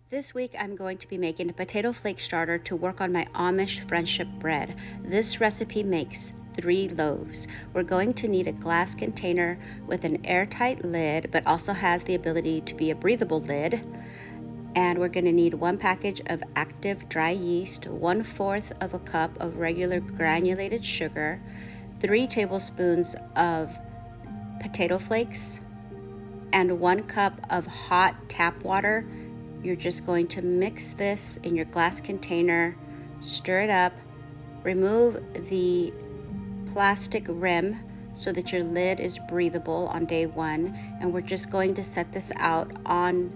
This week I'm going to be making a potato flake starter to work on my Amish friendship bread. This recipe makes 3 loaves. We're going to need a glass container with an airtight lid, but also has the ability to be a breathable lid. And we're going to need 1 package of active dry yeast, 1/4 of a cup of regular granulated sugar, 3 tablespoons of potato flakes, and 1 cup of hot tap water. You're just going to mix this in your glass container, stir it up, remove the plastic rim so that your lid is breathable on day 1, and we're just going to set this out on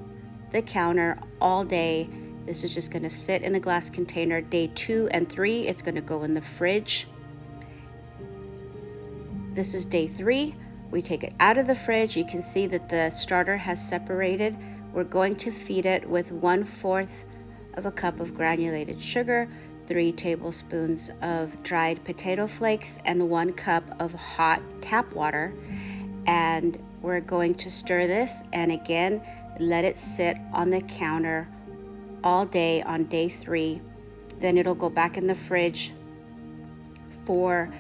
the counter all day. This is just going to sit in the glass container. Day 2 and 3, it's going to go in the fridge. This is day 3. We take it out of the fridge. You can see that the starter has separated. We're going to feed it with 1/4 of a cup of granulated sugar, 3 tablespoons of dried potato flakes, and 1 cup of hot tap water. And we're going to stir this and again let it sit on the counter all day on day 3. Then it'll go back in the fridge for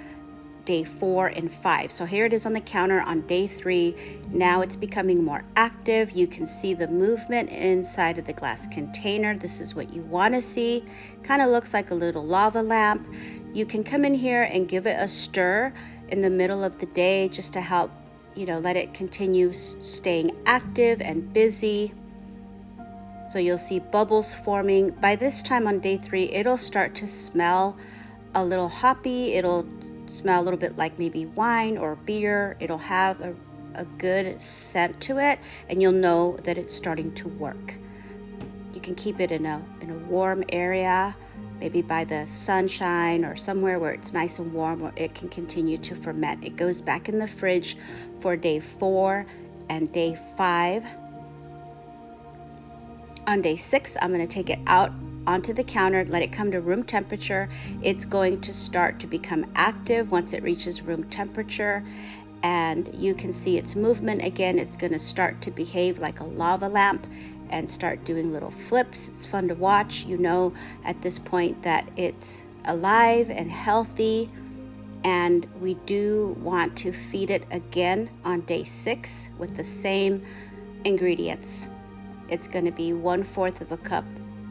day 4 and 5. So here it is on the counter on day 3. Now it's becoming more active. You can see the movement inside of the glass container. This is what you want to see. Kind of looks like a little lava lamp. You can come in here and give it a stir in the middle of the day just to help, let it continue staying active and busy. So you'll see bubbles forming. By this time on day 3, it'll start to smell a little hoppy. It'll smell a little bit like maybe wine or beer. It'll have a good scent to it, and you'll know that it's starting to work. You can keep it in a warm area, maybe by the sunshine or somewhere where it's nice and warm, where it can continue to ferment. It goes back in the fridge for day 4 and day 5. On day 6, I'm going to take it out onto the counter, let it come to room temperature. It's going to start to become active once it reaches room temperature, and you can see its movement again. It's going to start to behave like a lava lamp and start doing little flips. It's fun to watch. You know at this point that it's alive and healthy, and we do want to feed it again on day 6 with the same ingredients. It's going to be 1/4 of a cup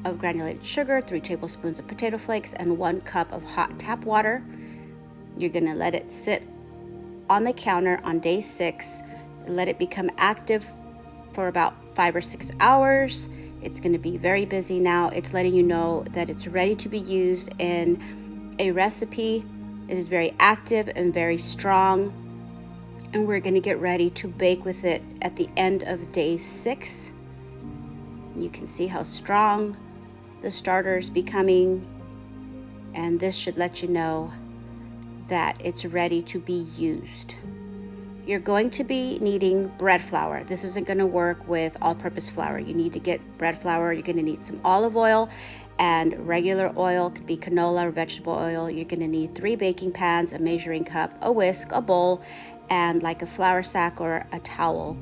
of granulated sugar, 3 tablespoons of potato flakes, and 1 cup of hot tap water. You're going to let it sit on the counter on day 6. Let it become active for about 5 or 6 hours. It's going to be very busy now. It's letting you know that it's ready to be used in a recipe. It is very active and very strong, and we're going to get ready to bake with it at the end of day 6. You can see how strong the starter is becoming, and this should let you know that it's ready to be used. You're going to be needing bread flour. This isn't going to work with all-purpose flour. You need to get bread flour. You're going to need some olive oil and regular oil. Could be canola or vegetable oil. You're going to need 3 baking pans, a measuring cup, a whisk, a bowl, and like a flour sack or a towel.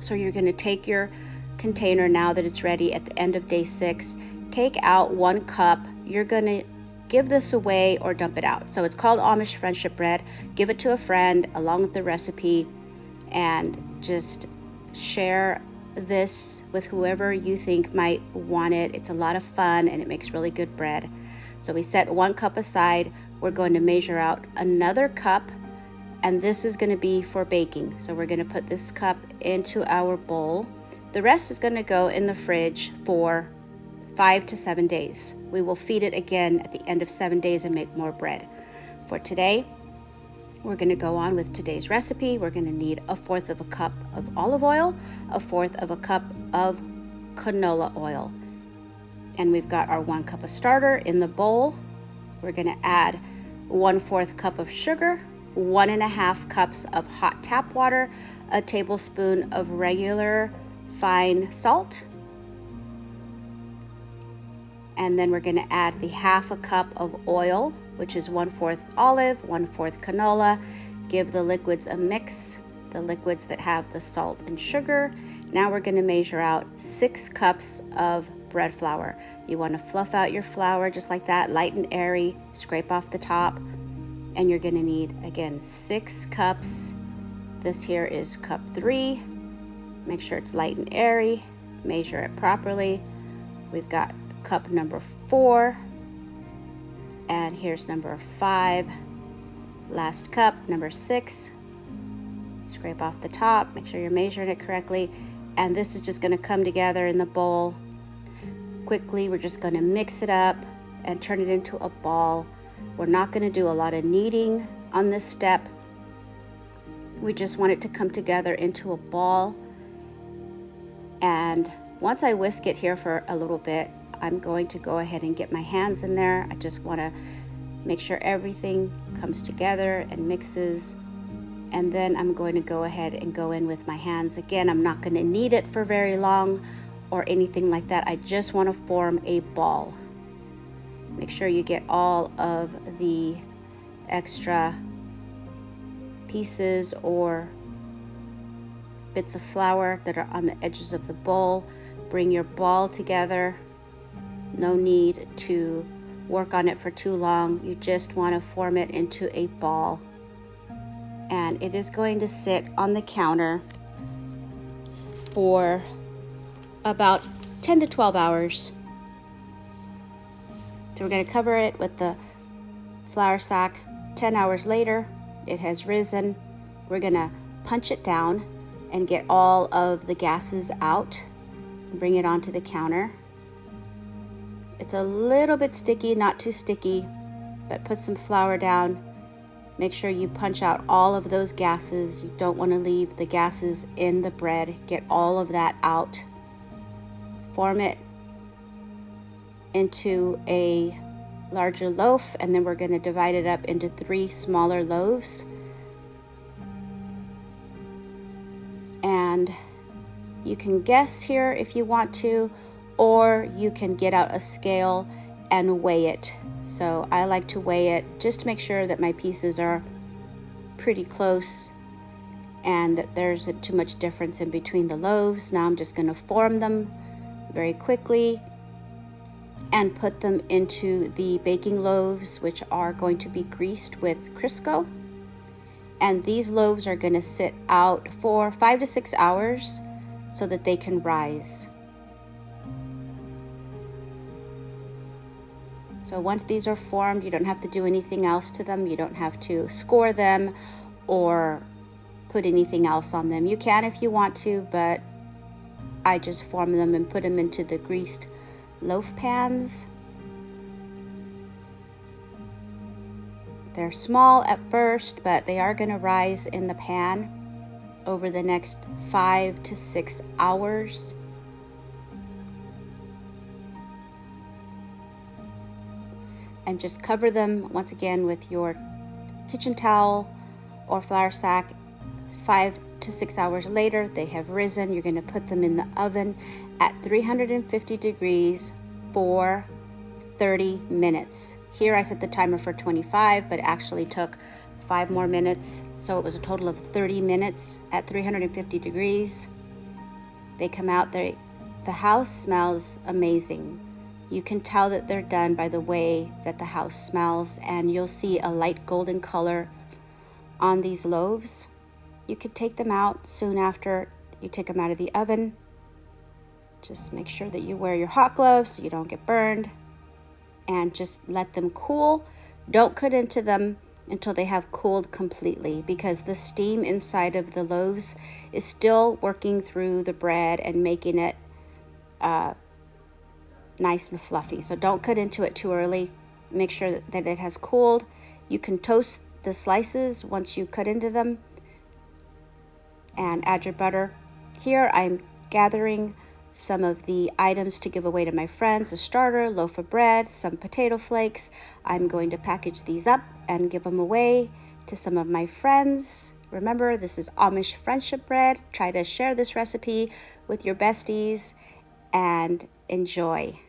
So you're going to take your container now that it's ready at the end of day 6. Take out 1 cup. You're going to give this away or dump it out. So it's called Amish friendship bread. Give it to a friend along with the recipe, and just share this with whoever you think might want it. It's a lot of fun and it makes really good bread. So we set 1 cup aside. We're going to measure out another cup, and this is going to be for baking. So we're going to put this cup into our bowl. The rest is going to go in the fridge for 5 to 7 days. We will feed it again at the end of 7 days and make more bread. For today, we're going to go on with today's recipe. We're going to need 1/4 of a cup of olive oil, 1/4 of a cup of canola oil. And we've got our 1 cup of starter in the bowl. We're going to add 1/4 cup of sugar, 1.5 cups of hot tap water, a tablespoon of regular fine salt, and then we're going to add the 1/2 cup of oil, which is 1/4 olive, 1/4 canola. Give the liquids a mix. the liquids that have the salt and sugar. Now we're going to measure out 6 cups of bread flour. You want to fluff out your flour just like that, light and airy, scrape off the top, and you're going to need, again, 6 cups. This here is cup 3. Make sure it's light and airy, measure it properly. We've got cup number 4, and here's number 5. Last cup, number 6. Scrape off the top, make sure you're measuring it correctly, and this is just going to come together in the bowl. Quickly, we're just going to mix it up and turn it into a ball. We're not going to do a lot of kneading on this step. We just want it to come together into a ball. And once I whisk it here for a little bit, I'm going to go ahead and get my hands in there. I just want to make sure everything comes together and mixes. And then I'm going to go ahead and go in with my hands. Again, I'm not going to knead it for very long or anything like that. I just want to form a ball. Make sure you get all of the extra pieces or bits of flour that are on the edges of the bowl. Bring your ball together. No need to work on it for too long. You just want to form it into a ball. And it is going to sit on the counter for about 10 to 12 hours. So we're going to cover it with the flour sack. 10 hours later, it has risen. We're going to punch it down and get all of the gases out. Bring it onto the counter. It's a little bit sticky, not too sticky, but put some flour down. Make sure you punch out all of those gases. You don't want to leave the gases in the bread. Get all of that out. Form it into a larger loaf, and then we're going to divide it up into 3 smaller loaves. And you can guess here if you want to, or you can get out a scale and weigh it. So I like to weigh it just to make sure that my pieces are pretty close and that there isn't too much difference in between the loaves. Now I'm just going to form them very quickly and put them into the baking loaves, which are going to be greased with Crisco. And these loaves are going to sit out for 5 to 6 hours so that they can rise. So once these are formed, you don't have to do anything else to them. You don't have to score them or put anything else on them. You can if you want to, but I just form them and put them into the greased loaf pans. They're small at first, but they are going to rise in the pan over the next 5 to 6 hours. And just cover them once again with your kitchen towel or flour sack. 5 to 6 hours later, they have risen. You're going to put them in the oven at 350 degrees for 30 minutes. Here I set the timer for 25, but it actually took 5 more minutes. So it was a total of 30 minutes at 350 degrees. They come out, the house smells amazing. You can tell that they're done by the way that the house smells, and you'll see a light golden color on these loaves. You could take them out soon after you take them out of the oven. Just make sure that you wear your hot gloves so you don't get burned, and just let them cool. Don't cut into them until they have cooled completely, because the steam inside of the loaves is still working through the bread and making it nice and fluffy. So don't cut into it too early. Make sure that it has cooled. You can toast the slices once you cut into them and add your butter. Here I'm gathering some of the items to give away to my friends: a starter, loaf of bread, some potato flakes. I'm going to package these up and give them away to some of my friends. Remember, this is Amish friendship bread. Try to share this recipe with your besties and enjoy.